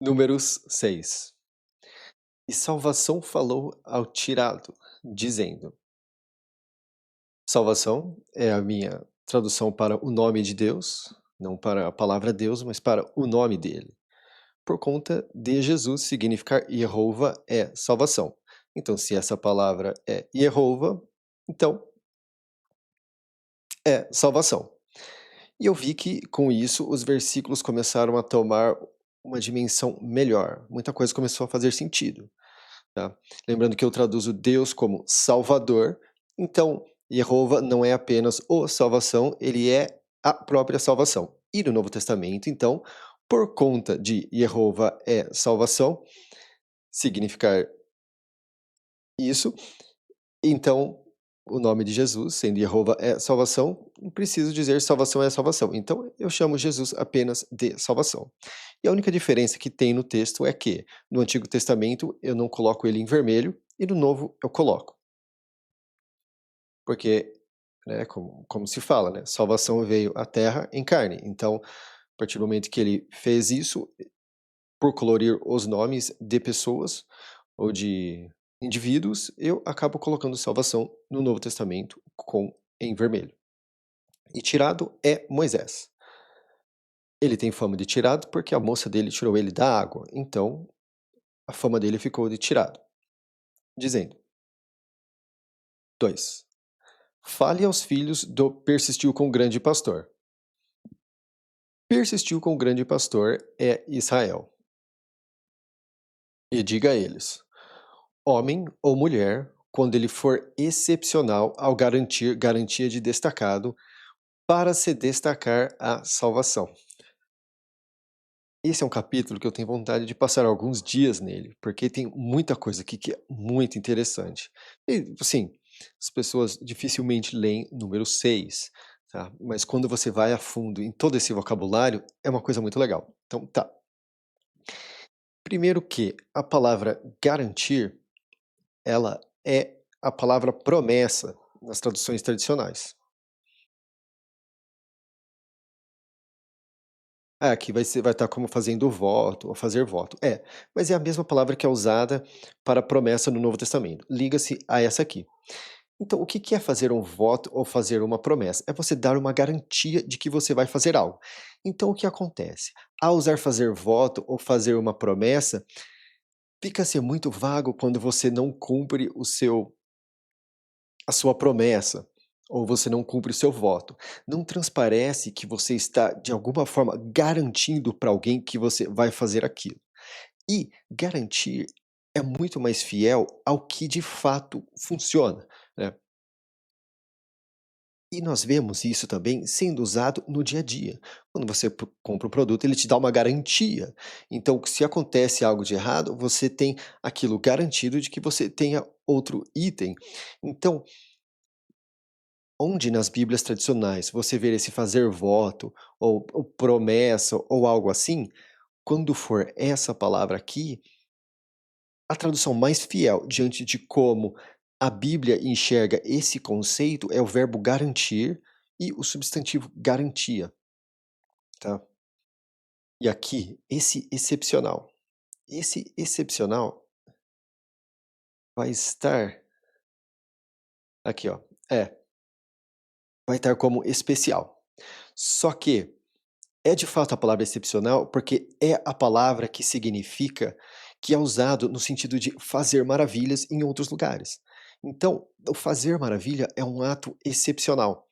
Números 6. E salvação falou ao tirado, dizendo. Salvação é a minha tradução para o nome de Deus, não para a palavra Deus, mas para o nome dele. Por conta de Jesus significar Jeová é salvação. Então, se essa palavra é Jeová, então é salvação. E eu vi que, com isso, os versículos começaram a tomar uma dimensão melhor. Muita coisa começou a fazer sentido. Tá? Lembrando que eu traduzo Deus como Salvador, então Jeová não é apenas o salvação, ele é a própria salvação. E no Novo Testamento, então, por conta de Jeová é salvação, significar isso, então o nome de Jesus, sendo Jeová é salvação, não preciso dizer salvação é salvação. Então eu chamo Jesus apenas de salvação. E a única diferença que tem no texto é que no Antigo Testamento eu não coloco ele em vermelho e no Novo eu coloco. Porque, né, como se fala, né, salvação veio à terra em carne. Então, a partir do momento que ele fez isso, por colorir os nomes de pessoas ou de indivíduos, eu acabo colocando salvação no Novo Testamento em vermelho. E tirado é Moisés. Ele tem fama de tirado porque a moça dele tirou ele da água. Então, a fama dele ficou de tirado. Dizendo. 2. Fale aos filhos do persistiu com o grande pastor. Persistiu com o grande pastor é Israel. E diga a eles: homem ou mulher, quando ele for excepcional ao garantir garantia de destacado, para se destacar a salvação. Esse é um capítulo que eu tenho vontade de passar alguns dias nele, porque tem muita coisa aqui que é muito interessante. E, assim, as pessoas dificilmente leem número 6, tá? Mas quando você vai a fundo em todo esse vocabulário, é uma coisa muito legal. Então, tá. Primeiro que a palavra garantir, ela é a palavra promessa nas traduções tradicionais. Ah, aqui vai estar como fazendo voto ou fazer voto. É, mas é a mesma palavra que é usada para promessa no Novo Testamento. Liga-se a essa aqui. Então, o que que é fazer um voto ou fazer uma promessa? É você dar uma garantia de que você vai fazer algo. Então, o que acontece? Ao usar fazer voto ou fazer uma promessa, fica-se muito vago quando você não cumpre a sua promessa, ou você não cumpre o seu voto. Não transparece que você está, de alguma forma, garantindo para alguém que você vai fazer aquilo. E garantir é muito mais fiel ao que de fato funciona, né? E nós vemos isso também sendo usado no dia a dia. Quando você compra um produto, ele te dá uma garantia. Então, se acontece algo de errado, você tem aquilo garantido de que você tenha outro item. Então, onde nas Bíblias tradicionais você vê esse fazer voto, ou promessa, ou algo assim, quando for essa palavra aqui, a tradução mais fiel diante de como a Bíblia enxerga esse conceito é o verbo garantir e o substantivo garantia, tá? E aqui, esse excepcional vai estar aqui, ó, vai estar como especial. Só que é de fato a palavra excepcional, porque é a palavra que significa que é usado no sentido de fazer maravilhas em outros lugares. Então, o fazer maravilha é um ato excepcional.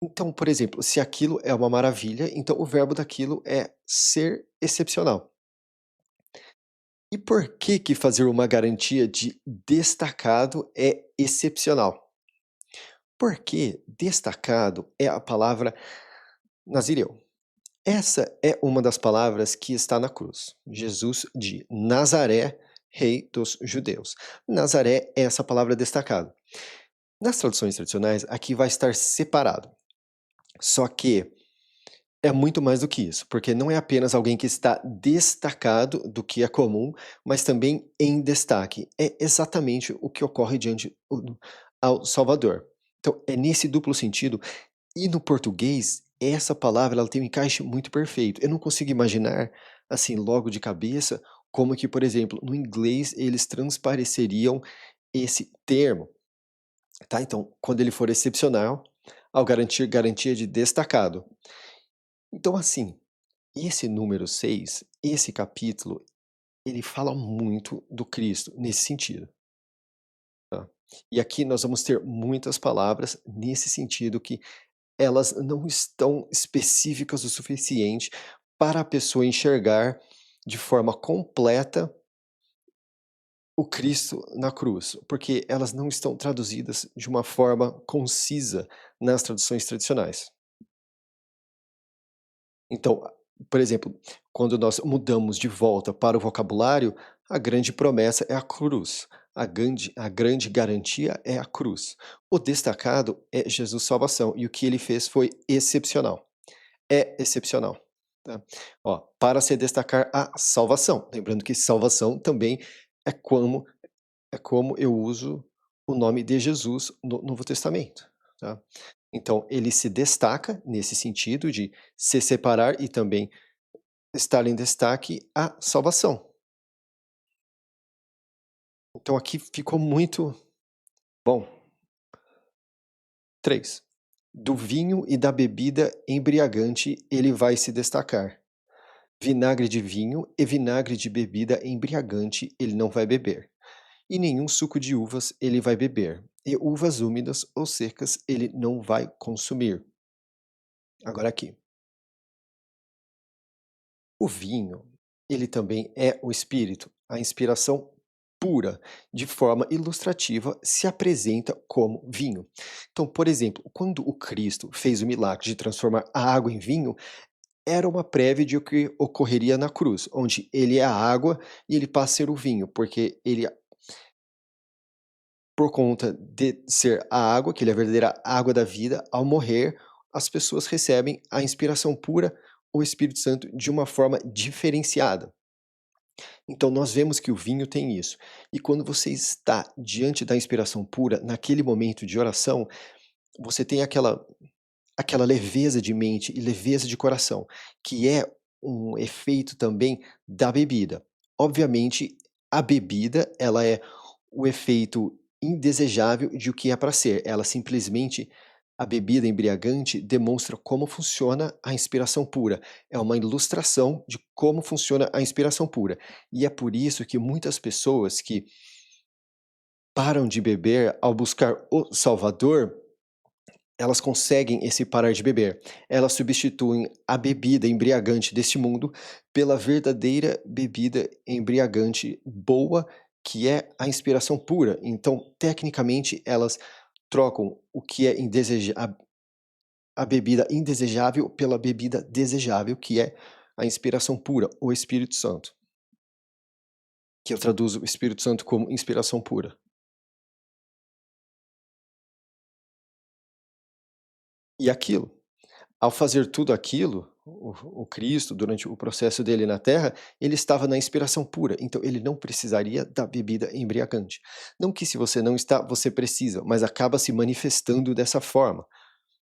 Então, por exemplo, se aquilo é uma maravilha, então o verbo daquilo é ser excepcional. E por que que fazer uma garantia de destacado é excepcional? Porque destacado é a palavra nazireu. Essa é uma das palavras que está na cruz. Jesus de Nazaré, rei dos judeus. Nazaré é essa palavra destacado. Nas traduções tradicionais, aqui vai estar separado. Só que é muito mais do que isso, porque não é apenas alguém que está destacado do que é comum, mas também em destaque. É exatamente o que ocorre ao Salvador. Então, é nesse duplo sentido. E no português, essa palavra ela tem um encaixe muito perfeito. Eu não consigo imaginar, assim, logo de cabeça, como que, por exemplo, no inglês eles transpareceriam esse termo, tá. Então, quando ele for excepcional, ao garantir garantia de destacado. Então, assim, esse número 6, esse capítulo, ele fala muito do Cristo nesse sentido, tá. E aqui nós vamos ter muitas palavras nesse sentido que elas não estão específicas o suficiente para a pessoa enxergar de forma completa o Cristo na cruz, porque elas não estão traduzidas de uma forma concisa nas traduções tradicionais. Então, por exemplo, quando nós mudamos de volta para o vocabulário, a grande promessa é a cruz, a grande garantia é a cruz. O destacado é Jesus salvação, e o que ele fez foi excepcional. É excepcional, tá. Ó, para se destacar a salvação, lembrando que salvação também é como eu uso o nome de Jesus no Novo Testamento, tá. Então ele se destaca nesse sentido de se separar e também estar em destaque a salvação. Então aqui ficou muito bom. 3. Do vinho e da bebida embriagante ele vai se destacar. Vinagre de vinho e vinagre de bebida embriagante ele não vai beber, e nenhum suco de uvas ele vai beber, e uvas úmidas ou secas ele não vai consumir. Agora aqui, o vinho, ele também é o espírito, a inspiração pura, de forma ilustrativa, se apresenta como vinho. Então, por exemplo, quando o Cristo fez o milagre de transformar a água em vinho, era uma prévia de o que ocorreria na cruz, onde ele é a água e ele passa a ser o vinho, porque ele, por conta de ser a água, que ele é a verdadeira água da vida, ao morrer, as pessoas recebem a inspiração pura, o Espírito Santo, de uma forma diferenciada. Então nós vemos que o vinho tem isso. E quando você está diante da inspiração pura, naquele momento de oração, você tem aquela leveza de mente e leveza de coração, que é um efeito também da bebida. Obviamente, a bebida, ela é o efeito indesejável de o que é para ser. Ela simplesmente a bebida embriagante demonstra como funciona a inspiração pura. É uma ilustração de como funciona a inspiração pura. E é por isso que muitas pessoas que param de beber ao buscar o Salvador, elas conseguem esse parar de beber. Elas substituem a bebida embriagante deste mundo pela verdadeira bebida embriagante boa, que é a inspiração pura. Então, tecnicamente, elas trocam o que é a bebida indesejável pela bebida desejável, que é a inspiração pura, o Espírito Santo, que eu traduzo o Espírito Santo como inspiração pura. E aquilo, ao fazer tudo aquilo, o Cristo, durante o processo dele na terra, ele estava na inspiração pura, então ele não precisaria da bebida embriagante. Não que se você não está, você precisa, mas acaba se manifestando dessa forma,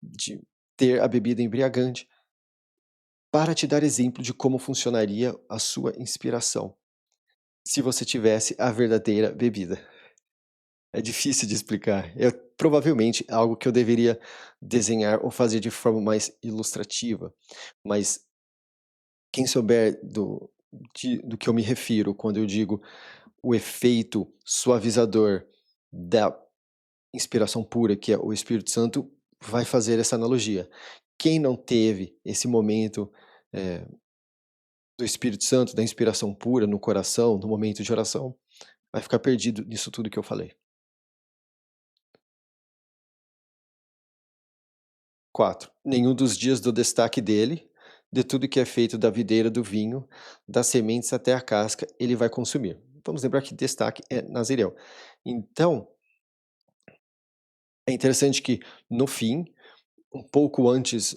de ter a bebida embriagante, para te dar exemplo de como funcionaria a sua inspiração, se você tivesse a verdadeira bebida. É difícil de explicar. É provavelmente algo que eu deveria desenhar ou fazer de forma mais ilustrativa, mas quem souber do que eu me refiro quando eu digo o efeito suavizador da inspiração pura, que é o Espírito Santo, vai fazer essa analogia. Quem não teve esse momento, eh, do Espírito Santo, da inspiração pura no coração, no momento de oração, vai ficar perdido nisso tudo que eu falei. 4. Nenhum dos dias do destaque dele, de tudo que é feito da videira do vinho, das sementes até a casca, ele vai consumir. Vamos lembrar que destaque é Nazireu. Então, é interessante que no fim, um pouco antes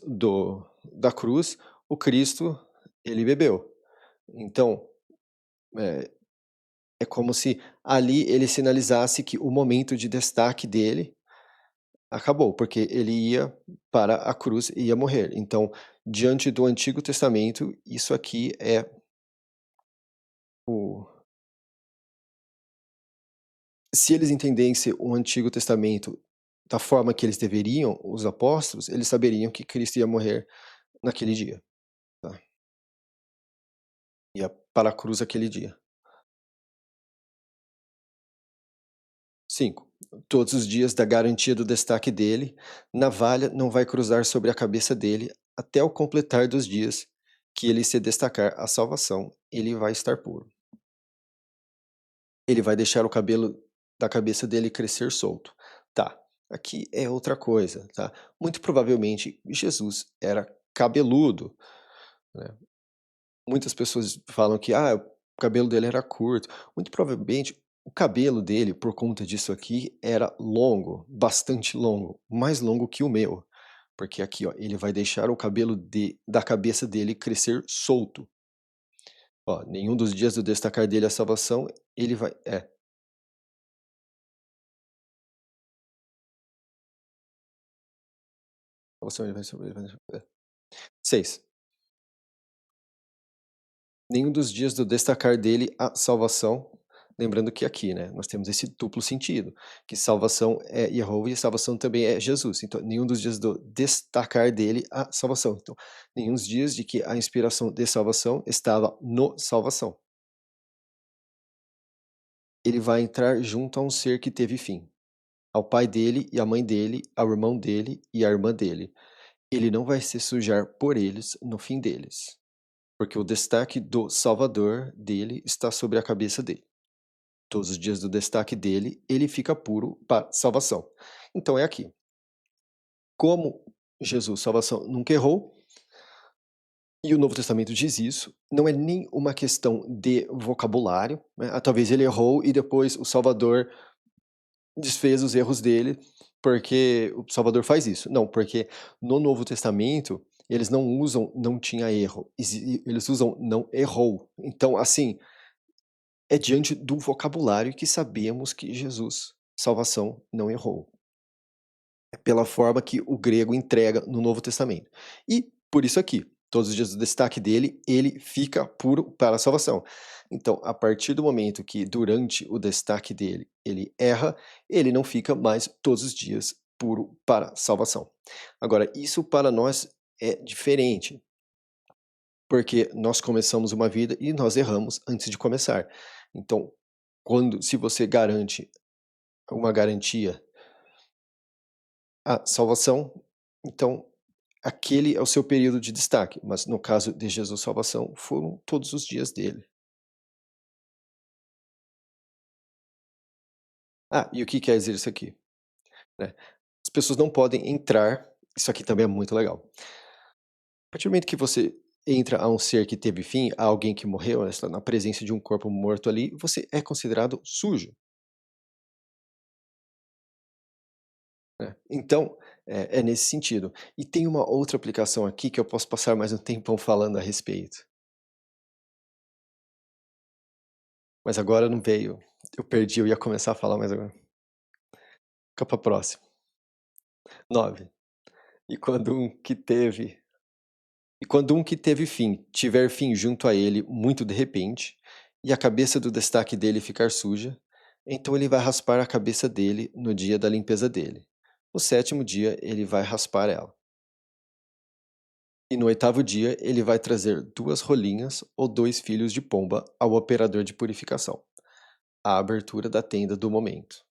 da cruz, o Cristo, ele bebeu. Então, é, é como se ali ele sinalizasse que o momento de destaque dele acabou, porque ele ia para a cruz e ia morrer. Então, diante do Antigo Testamento, isso aqui é o se eles entendessem o Antigo Testamento da forma que eles deveriam, os apóstolos, eles saberiam que Cristo ia morrer naquele dia, tá. Ia para a cruz aquele dia. 5. Todos os dias da garantia do destaque dele, navalha não vai cruzar sobre a cabeça dele até o completar dos dias que ele se destacar a salvação, ele vai estar puro. Ele vai deixar o cabelo da cabeça dele crescer solto. Tá, aqui é outra coisa, tá? Muito provavelmente Jesus era cabeludo, né? Muitas pessoas falam que, o cabelo dele era curto. Muito provavelmente o cabelo dele, por conta disso aqui, era longo, bastante longo, mais longo que o meu. Porque aqui, ó, ele vai deixar o cabelo da cabeça dele crescer solto. Ó, nenhum dos dias do destacar dele a salvação, ele vai. Salvação ele vai sobre. 6. Nenhum dos dias do destacar dele a salvação, lembrando que aqui, né, nós temos esse duplo sentido, que salvação é Yehova e salvação também é Jesus. Então, nenhum dos dias do destacar dele a salvação. Então, nenhum dos dias de que a inspiração de salvação estava no salvação. Ele vai entrar junto a um ser que teve fim, ao pai dele e à mãe dele, ao irmão dele e à irmã dele. Ele não vai se sujar por eles no fim deles, porque o destaque do Salvador dele está sobre a cabeça dele. Todos os dias do destaque dele, ele fica puro para salvação. Então é aqui. Como Jesus, salvação, nunca errou, e o Novo Testamento diz isso, não é nem uma questão de vocabulário, né? Talvez ele errou e depois o Salvador desfez os erros dele, porque o Salvador faz isso. Não, porque no Novo Testamento eles não usam não tinha erro, eles usam não errou. Então, assim, é diante do vocabulário que sabemos que Jesus, salvação, não errou. É pela forma que o grego entrega no Novo Testamento. E por isso aqui, todos os dias do destaque dele, ele fica puro para a salvação. Então, a partir do momento que durante o destaque dele ele erra, ele não fica mais todos os dias puro para a salvação. Agora, isso para nós é diferente, porque nós começamos uma vida e nós erramos antes de começar. Então, se você garante uma garantia à salvação, então aquele é o seu período de destaque, mas no caso de Jesus salvação, foram todos os dias dele. E o que quer dizer isso aqui, né? As pessoas não podem entrar, isso aqui também é muito legal. A partir do momento que você entra a um ser que teve fim, a alguém que morreu, né, está na presença de um corpo morto ali, você é considerado sujo, né? Então, é nesse sentido. E tem uma outra aplicação aqui que eu posso passar mais um tempão falando a respeito, mas agora não veio, eu perdi, eu ia começar a falar, mas agora fica para próxima. 9. E quando um que teve e quando um que teve fim tiver fim junto a ele muito de repente, e a cabeça do destaque dele ficar suja, então ele vai raspar a cabeça dele no dia da limpeza dele. No sétimo dia ele vai raspar ela. E no oitavo dia ele vai trazer 2 rolinhas ou 2 filhos de pomba ao operador de purificação, a abertura da tenda do momento.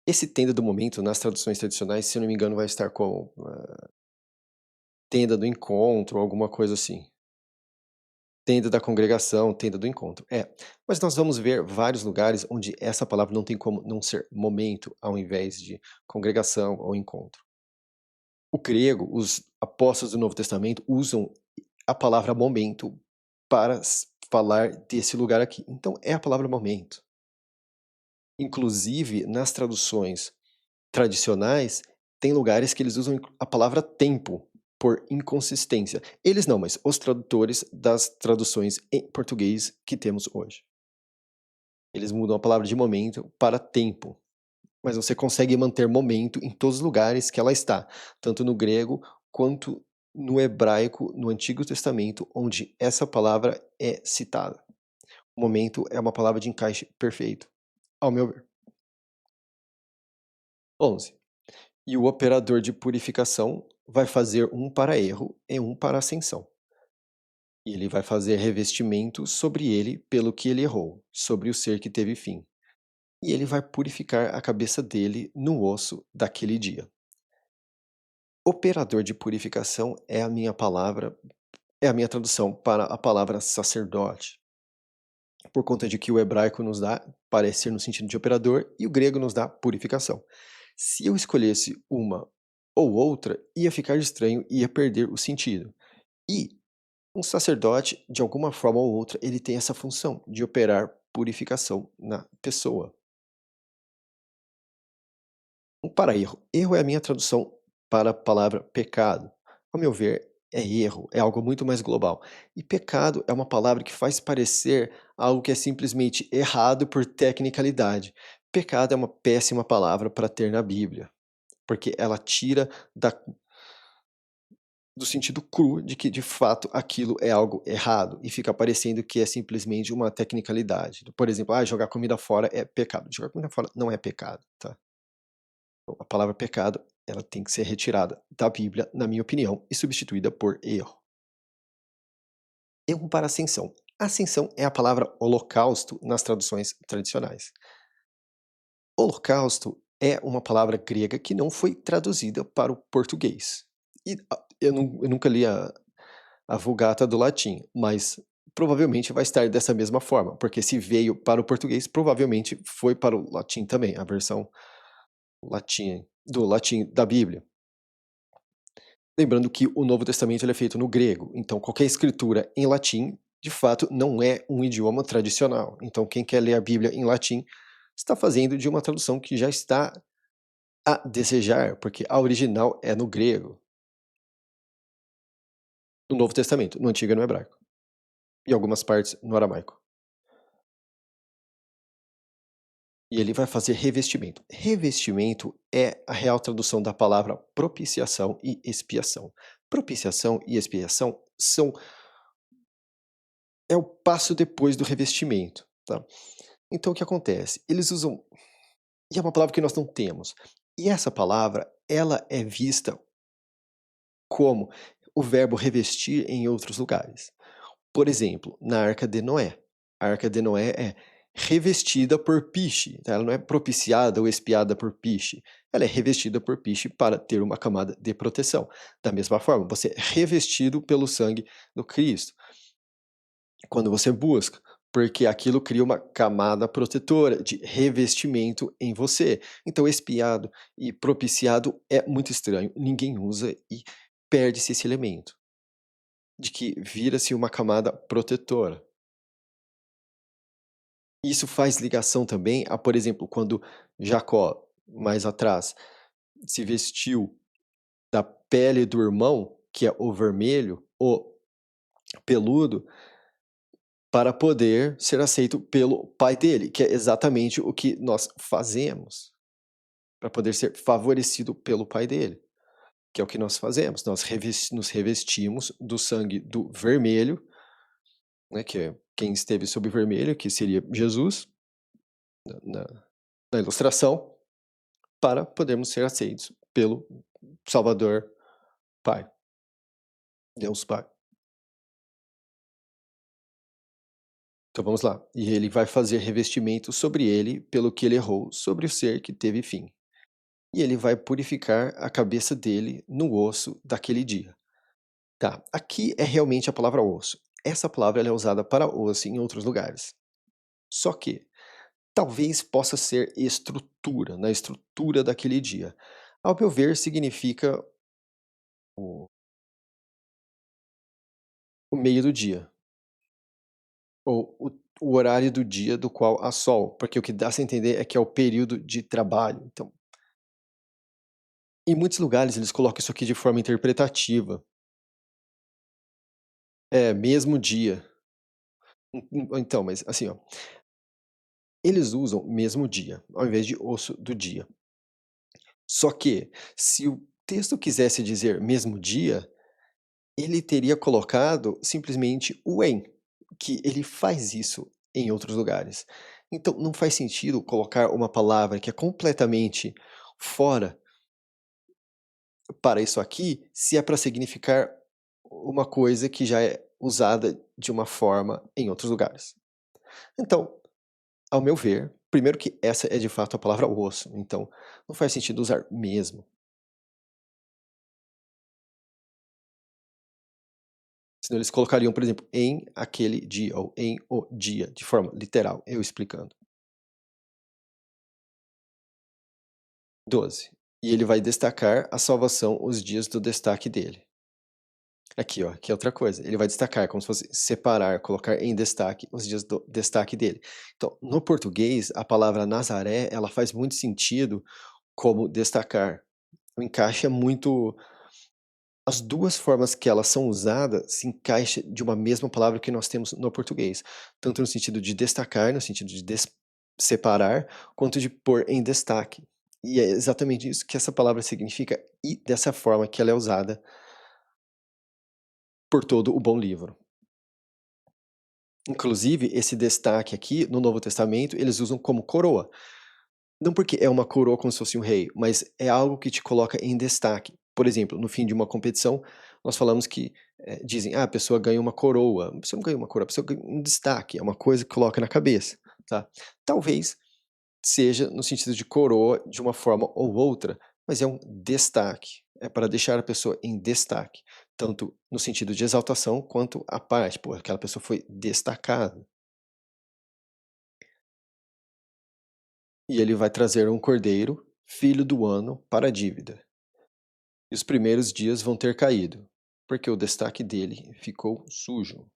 Esse tenda do momento, nas traduções tradicionais, se eu não me engano, vai estar como tenda do encontro, alguma coisa assim. Tenda da congregação, tenda do encontro. Mas nós vamos ver vários lugares onde essa palavra não tem como não ser momento, ao invés de congregação ou encontro. O grego, os apóstolos do Novo Testamento usam a palavra momento para falar desse lugar aqui. Então é a palavra momento. Inclusive, nas traduções tradicionais, tem lugares que eles usam a palavra tempo, por inconsistência. Eles não, mas os tradutores das traduções em português que temos hoje. Eles mudam a palavra de momento para tempo. mas você consegue manter momento em todos os lugares que ela está, tanto no grego quanto no hebraico, no Antigo Testamento, onde essa palavra é citada. O momento é uma palavra de encaixe perfeito, ao meu ver. 11. E o operador de purificação vai fazer um para erro e um para ascensão. E ele vai fazer revestimento sobre ele pelo que ele errou, sobre o ser que teve fim. E ele vai purificar a cabeça dele no osso daquele dia. Operador de purificação é a minha tradução para a palavra sacerdote, por conta de que o hebraico nos dá parecer no sentido de operador e o grego nos dá purificação. Se eu escolhesse uma ou outra, ia ficar estranho e ia perder o sentido. E um sacerdote, de alguma forma ou outra, ele tem essa função de operar purificação na pessoa. Um para erro. Erro é a minha tradução para a palavra pecado. Ao meu ver, é erro, é algo muito mais global. E pecado é uma palavra que faz parecer algo que é simplesmente errado por tecnicalidade. Pecado é uma péssima palavra para ter na Bíblia, porque ela tira do sentido cru de que, de fato, aquilo é algo errado e fica parecendo que é simplesmente uma tecnicalidade. Por exemplo, jogar comida fora é pecado. Jogar comida fora não é pecado, tá? A palavra pecado, ela tem que ser retirada da Bíblia, na minha opinião, e substituída por erro. Erro para ascensão. Ascensão é a palavra holocausto nas traduções tradicionais. Holocausto é uma palavra grega que não foi traduzida para o português. E eu nunca li a Vulgata do latim, mas provavelmente vai estar dessa mesma forma, porque se veio para o português, provavelmente foi para o latim também, a versão latim do latim da Bíblia. Lembrando que o Novo Testamento ele é feito no grego, então qualquer escritura em latim, de fato, não é um idioma tradicional. Então quem quer ler a Bíblia em latim está fazendo de uma tradução que já está a desejar, porque a original é no grego, no Novo Testamento, no Antigo é no hebraico, e algumas partes no aramaico. E ele vai fazer revestimento. Revestimento é a real tradução da palavra propiciação e expiação. Propiciação e expiação é o passo depois do revestimento, tá? Então o que acontece? Eles usam, e é uma palavra que nós não temos. E essa palavra, ela é vista como o verbo revestir em outros lugares. Por exemplo, na Arca de Noé. A Arca de Noé é revestida por piche, tá? Ela não é propiciada ou expiada por piche. Ela é revestida por piche para ter uma camada de proteção. Da mesma forma, você é revestido pelo sangue do Cristo. Quando você busca, porque aquilo cria uma camada protetora de revestimento em você. Então, expiado e propiciado é muito estranho. Ninguém usa e perde-se esse elemento de que vira-se uma camada protetora. Isso faz ligação também a, por exemplo, quando Jacó, mais atrás, se vestiu da pele do irmão, que é o vermelho, o peludo, para poder ser aceito pelo pai dele, que é exatamente o que nós fazemos, para poder ser favorecido pelo pai dele, que é o que nós fazemos. Nós nos revestimos do sangue do vermelho, né, que é quem esteve sob o vermelho, que seria Jesus, na, na ilustração, para podermos ser aceitos pelo Salvador Pai, Deus Pai. Então vamos lá. E ele vai fazer revestimento sobre ele pelo que ele errou, sobre o ser que teve fim. E ele vai purificar a cabeça dele no osso daquele dia. Tá, aqui é realmente a palavra osso. Essa palavra ela é usada para osso em outros lugares. Só que talvez possa ser estrutura, na estrutura daquele dia. Ao meu ver, significa o, o meio do dia, ou o horário do dia do qual há sol, porque o que dá a entender é que é o período de trabalho. Então, em muitos lugares eles colocam isso aqui de forma interpretativa. É, mesmo dia. Então, mas assim, ó, eles usam mesmo dia, ao invés de osso do dia. Só que, se o texto quisesse dizer mesmo dia, ele teria colocado simplesmente o "em", que ele faz isso em outros lugares. Então não faz sentido colocar uma palavra que é completamente fora para isso aqui, se é para significar uma coisa que já é usada de uma forma em outros lugares. Então, ao meu ver, primeiro que essa é de fato a palavra osso, então não faz sentido usar mesmo. Senão eles colocariam, por exemplo, em aquele dia ou em o dia, de forma literal, eu explicando. 12. E ele vai destacar a salvação os dias do destaque dele. Aqui, ó, aqui é outra coisa. Ele vai destacar, como se fosse separar, colocar em destaque os dias do destaque dele. Então, no português, a palavra Nazaré, ela faz muito sentido como destacar. O encaixe é muito. As duas formas que elas são usadas se encaixa de uma mesma palavra que nós temos no português, tanto no sentido de destacar, no sentido de separar, quanto de pôr em destaque. E é exatamente isso que essa palavra significa e dessa forma que ela é usada por todo o bom livro. Inclusive, esse destaque aqui, no Novo Testamento, eles usam como coroa. Não porque é uma coroa como se fosse um rei, mas é algo que te coloca em destaque. Por exemplo, no fim de uma competição, nós falamos que, dizem: "Ah, a pessoa ganha uma coroa". A pessoa não ganha uma coroa, a pessoa ganha um destaque, é uma coisa que coloca na cabeça, tá. Talvez seja no sentido de coroa de uma forma ou outra, mas é um destaque, é para deixar a pessoa em destaque, tanto no sentido de exaltação quanto a parte, pô, aquela pessoa foi destacada. E ele vai trazer um cordeiro, filho do ano, para a dívida. E os primeiros dias vão ter caído, porque o destaque dele ficou sujo.